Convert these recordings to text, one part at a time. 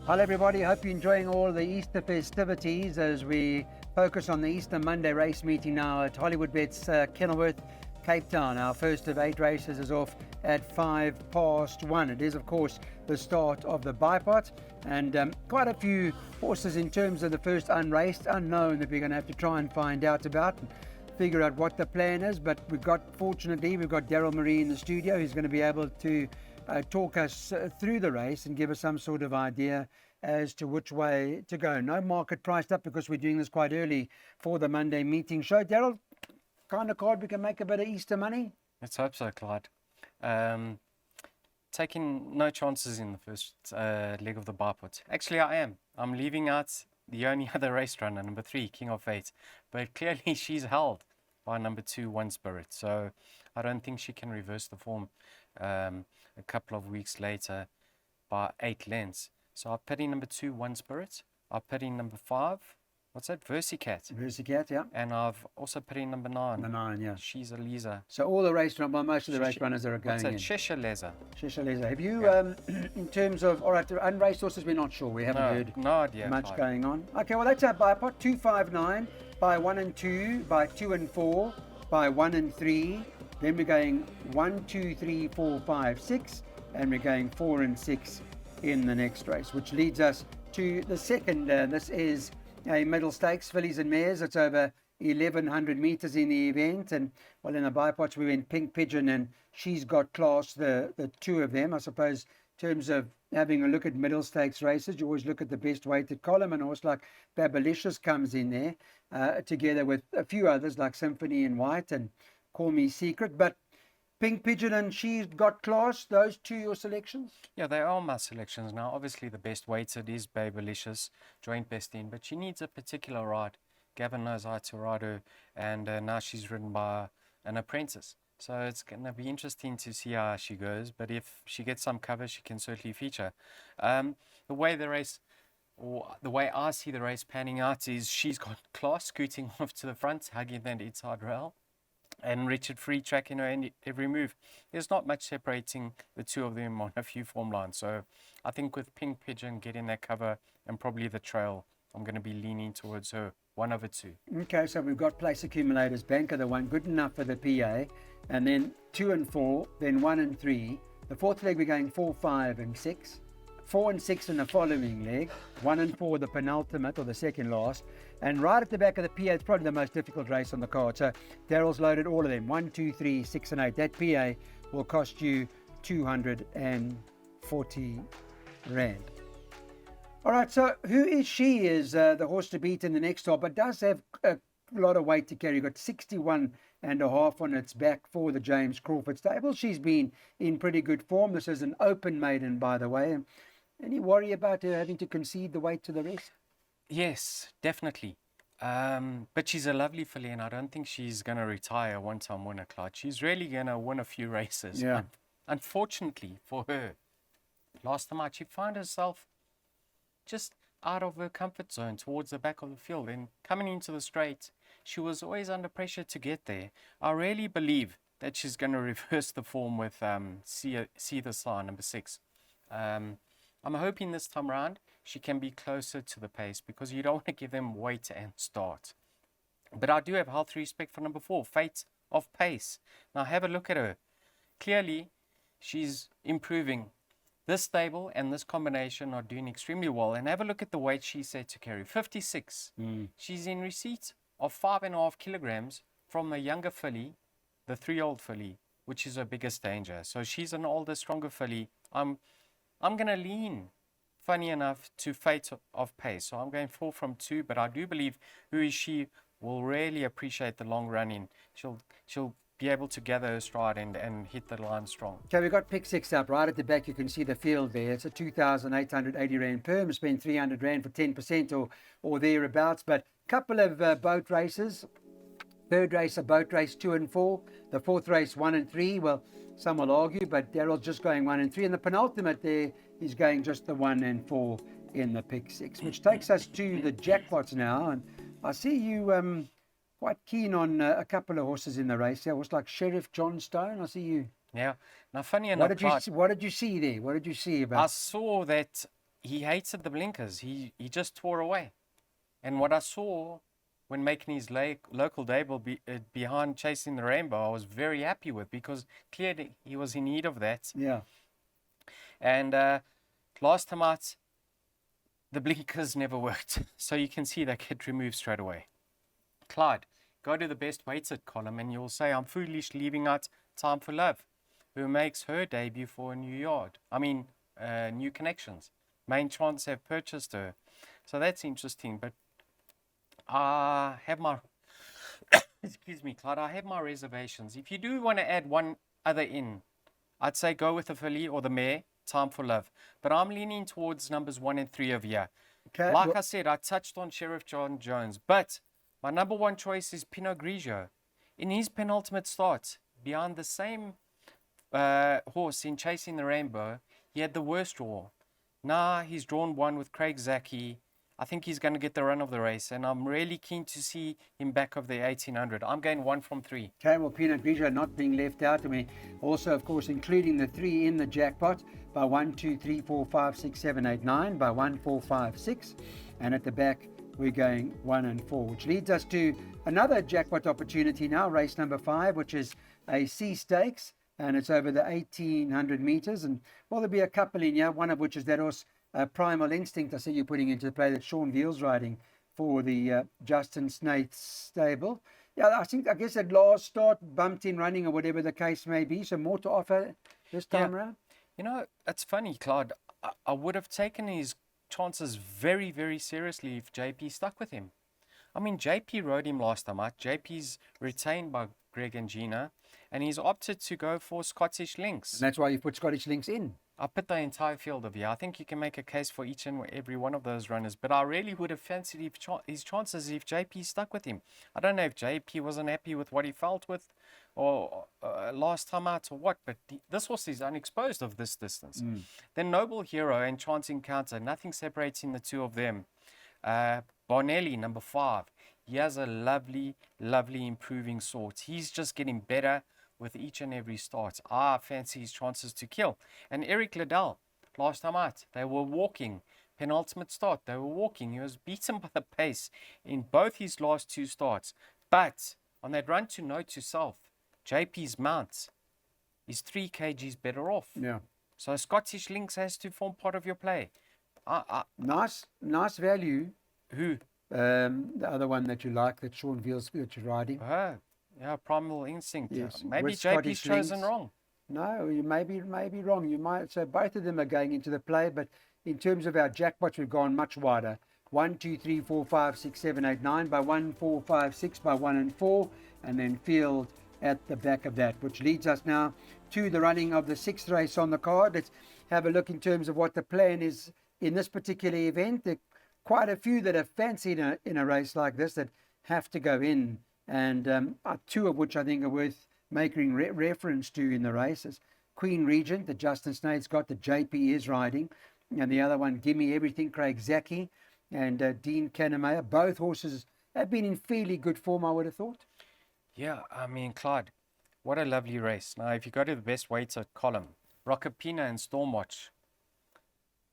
Hello everybody, hope you're enjoying all the Easter festivities as we focus on the Easter Monday race meeting now at Hollywood Bets Kenilworth, Cape Town. Our first of 8 races is off at 1:05. It is of course the start of the bipot and quite a few horses in terms of the first unraced, unknown that we're going to have to try and find out about and figure out what the plan is. But fortunately we've got Daryl Marie in the studio who's going to be able to talk us through the race and give us some sort of idea as to which way to go. No market priced up because we're doing this quite early for the Monday meeting show. Daryl, kind of card we can make a bit of Easter money? Let's hope so, Clyde. Taking no chances in the first leg of the bipot. Actually, I am. I'm leaving out the only other race runner, number 3, King of Fate. But clearly she's held by number 2, One Spirit. So I don't think she can reverse the form a couple of weeks later by 8 lengths. So I'll put in number 2, One Spirit. I'll put in number 5, what's that? Versicat. Versicat, yeah. And I've also put in number 9. The 9, yeah. She's a Lisa. So all the race, well, most of the race runners are going in. Cheshire Leza. Cheshire Leza. Have you, in terms of, all right, unraced horses, we're not sure. We haven't heard no idea, much Clive. going on. Okay, well, that's our bipot. 259 by 1 and 2, by 2 and 4, by 1 and 3. Then we're going 1, 2, 3, 4, 5, 6, and we're going 4 and 6 in the next race, which leads us to the second. This is a middle stakes, fillies and mares. It's over 1,100 meters in the event, and well, in the bipots we went Pink Pigeon, and she's got class. The two of them, I suppose, in terms of having a look at middle stakes races, you always look at the best weighted column, and a horse like Babylicious comes in there together with a few others like Symphony in White and Call Me Secret. But Pink Pigeon and She's Got Class, those two your selections? Yeah, they are my selections. Now, obviously, the best weighted is Babylicious, joint best in, but she needs a particular ride. Gavin knows how to ride her, and now she's ridden by an apprentice. So it's going to be interesting to see how she goes, but if she gets some cover, she can certainly feature. The way the race, or the way I see the race panning out, is She's Got Class scooting off to the front, hugging that inside rail, and Richard Free tracking her every move. There's not much separating the two of them on a few form lines. So I think with Pink Pigeon getting that cover and probably the trail, I'm going to be leaning towards her. 1/2. Okay, so we've got Place Accumulators, Banker, the one good enough for the PA, and then 2 and 4, then 1 and 3. The fourth leg we're going 4, 5 and 6. 4 and 6 in the following leg. 1 and 4 the penultimate or the second last. And right at the back of the PA, it's probably the most difficult race on the card. So Daryl's loaded all of them. 1, 2, 3, 6 and 8. That PA will cost you 240 Rand. All right, so who is she is the horse to beat in the next stop, but does have a lot of weight to carry. Got 61.5 on its back for the James Crawford stable. She's been in pretty good form. This is an open maiden, by the way. Any worry about her having to concede the weight to the rest? Yes, definitely. But she's a lovely filly, and I don't think she's going to retire a one-time winner, Clyde. She's really going to win a few races. Yeah. Unfortunately for her, last time out, she found herself just out of her comfort zone towards the back of the field, and coming into the straight, she was always under pressure to get there. I really believe that she's going to reverse the form with See the Sign, number 6. I'm hoping this time around she can be closer to the pace, because you don't want to give them weight and start. But I do have healthy respect for number 4, Fate of Pace. Now have a look at her. Clearly she's improving. This stable and this combination are doing extremely well. And have a look at the weight she's set to carry, 56. She's in receipt of 5.5 kilograms from a younger filly, the 3-year-old filly, which is her biggest danger. So she's an older, stronger filly. I'm going to lean, funny enough, to Fate of Pace. So I'm going 4 from 2, but I do believe Who Is She will really appreciate the long running. She'll be able to gather her stride and hit the line strong. Okay, we've got pick 6 up. Right at the back, you can see the field there. It's a 2,880 Rand per. Spend 300 Rand for 10% or thereabouts. But a couple of boat races. Third race, a boat race, 2 and 4. The fourth race, 1 and 3. Well, some will argue, but Daryl's just going 1 and 3. And the penultimate there is going just the 1 and 4 in the pick 6, which takes us to the jackpots now. And I see you quite keen on a couple of horses in the race. There was like Sheriff John Stone. I see you. Yeah. Now, funny enough, what did you see there? What did you see about? I saw that he hated the blinkers. He just tore away. And what I saw when making his local debut behind Chasing the Rainbow, I was very happy with, because clearly he was in need of that. Yeah. And last time out, the blinkers never worked. So you can see they get removed straight away. Clyde, go to the best weighted column and you'll say, I'm foolish leaving out Time for Love, who makes her debut for a new connections. Main chance have purchased her. So that's interesting. But I have my, excuse me, Clyde, I have my reservations. If you do want to add one other in, I'd say go with the filly or the mare, Time for Love. But I'm leaning towards numbers 1 and 3 over here. Okay. Like I said, I touched on Sheriff John Jones, but my number one choice is Pinot Grigio. In his penultimate start, behind the same horse in Chasing the Rainbow, he had the worst draw. Now he's drawn one with Craig Zaki. I think he's going to get the run of the race, and I'm really keen to see him back of the 1800. I'm going 1 from 3. Okay, well, Pinot Grigio not being left out. I mean, also, of course, including the 3 in the jackpot by 1, 2, 3, 4, 5, 6, 7, 8, 9, by 1, 4, 5, 6. And at the back, we're going 1 and 4, which leads us to another jackpot opportunity now, race number 5, which is a C Stakes, and it's over the 1800 meters. And, well, there'll be a couple in here, one of which is that horse, Primal Instinct, I see you putting into play, that Sean Veal's riding for the Justin Snaith stable. Yeah, I guess that last start bumped in running or whatever the case may be. So more to offer this time around. You know, it's funny, Claude. I would have taken his chances very, very seriously if JP stuck with him. I mean, JP rode him last time out. JP's retained by Greg and Gina, and he's opted to go for Scottish Links. And that's why you put Scottish Links in. I put the entire field of here. I think you can make a case for each and every one of those runners, but I really would have fancied his chances if JP stuck with him. I don't know if JP wasn't happy with what he felt with or last time out or what, but this horse is unexposed of this distance. Then Noble Hero and Chance Encounter, nothing separating the two of them. Bonelli, number 5. He has a lovely, lovely improving sort. He's just getting better with each and every start. I fancy his chances to kill. And Eric Liddell, last time out, they were walking. Penultimate start, they were walking. He was beaten by the pace in both his last 2 starts. But on that run to Note to Self, JP's mount is 3 kgs better off. Yeah. So Scottish Links has to form part of your play. Nice value. Who? The other one that you like, that Sean Veal's that you're riding. Yeah, Primal Instinct. Yes, Maybe with JP's Scottish chosen Links. wrong. No, you may be wrong. You might. So both of them are going into the play, but in terms of our jackpots, we've gone much wider. 1, 2, 3, 4, 5, 6, 7, 8, 9 by 1, 4, 5, 6 by 1 and 4, and then field at the back of that, which leads us now to the running of the 6th race on the card. Let's have a look in terms of what the plan is in this particular event. There are quite a few that are fancied in a race like this that have to go in, and 2 of which I think are worth making reference to in the races. Queen Regent, that Justin Snaith's got, that JP is riding, and the other one, Gimme Everything, Craig Zaki, and Dean Kanemayer. Both horses have been in fairly good form, I would have thought. Yeah, I mean, Clyde, what a lovely race. Now, if you go to the best weighted column, Rockapina and Stormwatch.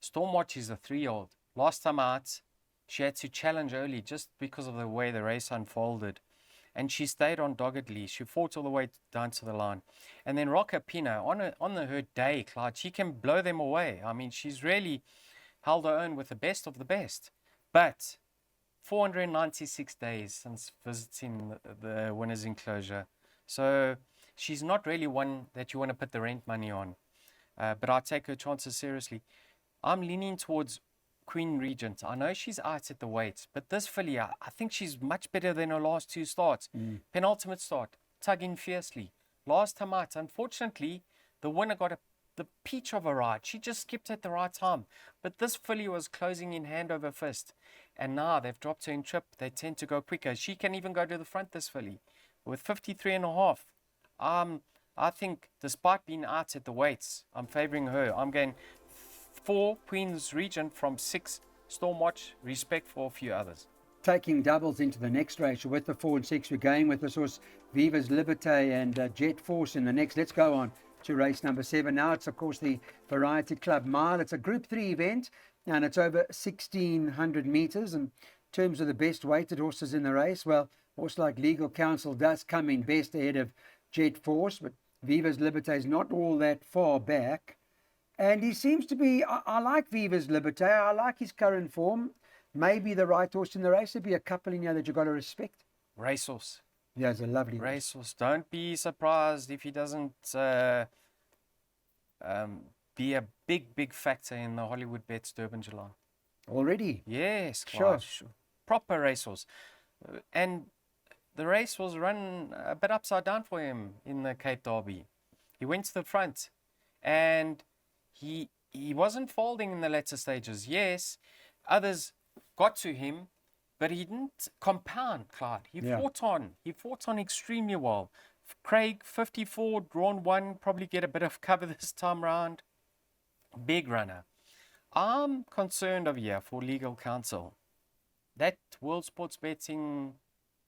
Stormwatch is a 3-year-old. Last time out, she had to challenge early just because of the way the race unfolded. And she stayed on doggedly. She fought all the way down to the line. And then Rockapina, on her day, Clyde, she can blow them away. I mean, she's really held her own with the best of the best. But 496 days since visiting the winner's enclosure. So she's not really one that you want to put the rent money on. But I take her chances seriously. I'm leaning towards Queen Regent. I know she's out at the weight, but this filly, I think she's much better than her last 2 starts. Penultimate start, tugging fiercely. Last time out, unfortunately, the winner got the peach of a ride. She just skipped at the right time. But this filly was closing in hand over fist. And now they've dropped her in trip. They tend to go quicker. She can even go to the front, this filly, with 53.5. I think, despite being out at the weights, I'm favouring her. I'm going 4 Queen's Regent from 6 Stormwatch, respect for a few others. Taking doubles into the next race with the 4 and 6, we're going with this horse Viva's Liberté and Jet Force in the next. Let's go on to race number 7 now. It's of course the Variety Club Mile. It's a Group 3 event, and it's over 1,600 meters. And in terms of the best weighted horses in the race, well, a horse like Legal Counsel does come in best ahead of Jet Force, but Viva's Liberté is not all that far back. And he seems to be, I like Viva's Liberté. I like his current form. Maybe the right horse in the race. There'll be a couple in here that you've got to respect. Racehorse. Yeah, it's a lovely horse. Racehorse. Don't be surprised if he doesn't be a big factor in the Hollywood Bets Durban July. Already? Yes, Sure. Proper racehorse. And the race was run a bit upside down for him in the Cape Derby. He went to the front and he wasn't folding in the latter stages. Yes, others got to him, but he didn't compound, Clyde. He fought on extremely well. Craig, 54, drawn 1, probably get a bit of cover this time round. Big runner. I'm concerned over here for Legal Counsel. That World Sports Betting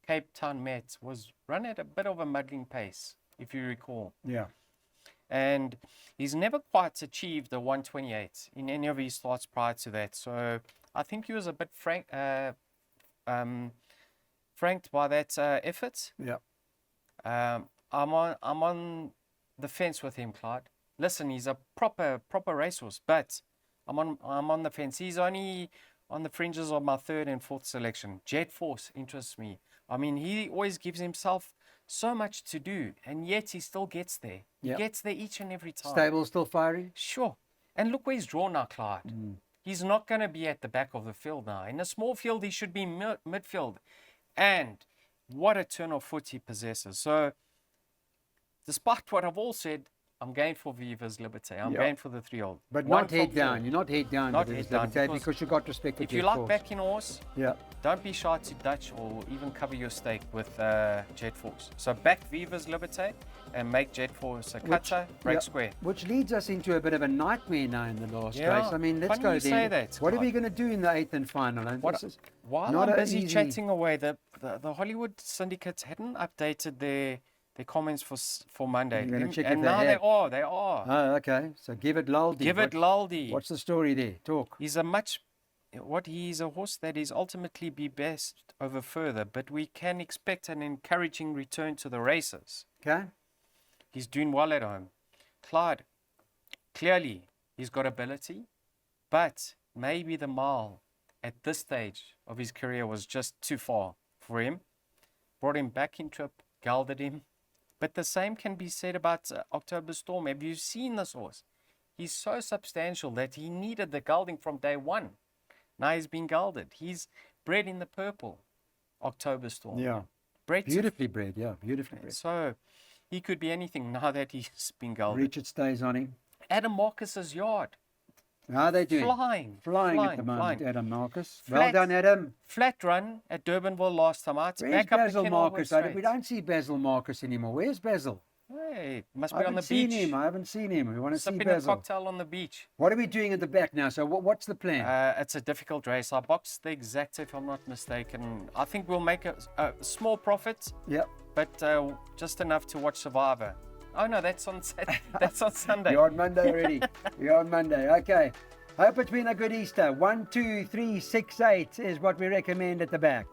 Cape Town Met was run at a bit of a muddling pace, if you recall. Yeah. And he's never quite achieved the 128 in any of his starts prior to that. So I think he was a bit franked by that effort. Yeah. I'm on the fence with him, Clyde. Listen, he's a proper racehorse, but I'm on the fence. He's only on the fringes of my 3rd and 4th selection. Jet Force interests me. I mean, he always gives himself so much to do, and yet he still gets there. He gets there each and every time. Stable still firing? Sure. And look where he's drawn now, Clyde. He's not going to be at the back of the field now. In a small field, he should be midfield. And what a turn of foot he possesses. So, despite what I've all said, I'm going for Viva's Liberté. I'm going for the 3-year-old. But not head down. You're not head down Not with head Viva's down, Liberté because you've got respect for If you Jet like Force. backing a horse, Yeah. don't be shy to Dutch or even cover your stake with Jet Force. So back Viva's Liberté and make Jet Force a cutter, break square. Which leads us into a bit of a nightmare now in the last race. I mean, let's funny go you then. say that, What are we Clyde. going to do in the 8th and final? And this is While not I'm a busy easy- chatting away, the Hollywood syndicates hadn't updated their comments for Monday. You're gonna check and if they now have. they are. Oh, okay. So give it Laldi. Give it Laldi. What's the story there? Talk. He's a horse that is ultimately be best over further, but we can expect an encouraging return to the races. Okay. He's doing well at home. Clyde, clearly he's got ability, but maybe the mile at this stage of his career was just too far for him. Brought him back in trip, gelded him. But the same can be said about October Storm. Have you seen this horse? He's so substantial that he needed the gelding from day one. Now he's been gelded. He's bred in the purple, October Storm. Yeah. Bred to Beautifully bred. Yeah, beautifully bred. So he could be anything now that he's been gelded. Richard stays on him. Adam Marcus's yard. How are they doing? Flying at the moment, flying. Adam Marcus. Well Flat. done, Adam. Flat run at Durbanville last time out. Where's Back up Basil to Kenilworth Marcus? straight. We don't see Basil Marcus anymore. Where's Basil? Hey, must I be on haven't the seen beach. him. I haven't seen him. We want to see Sipping a Basil. cocktail on the beach. What are we doing at the back now? So what's the plan? It's a difficult race. I boxed the exacta, if I'm not mistaken. I think we'll make a small profit, Yep. but just enough to watch Survivor. Oh no, that's on that's on Sunday. You're on Monday already. You're on Monday. Okay. Hope it's been a good Easter. 1, 2, 3, 6, 8 is what we recommend at the back.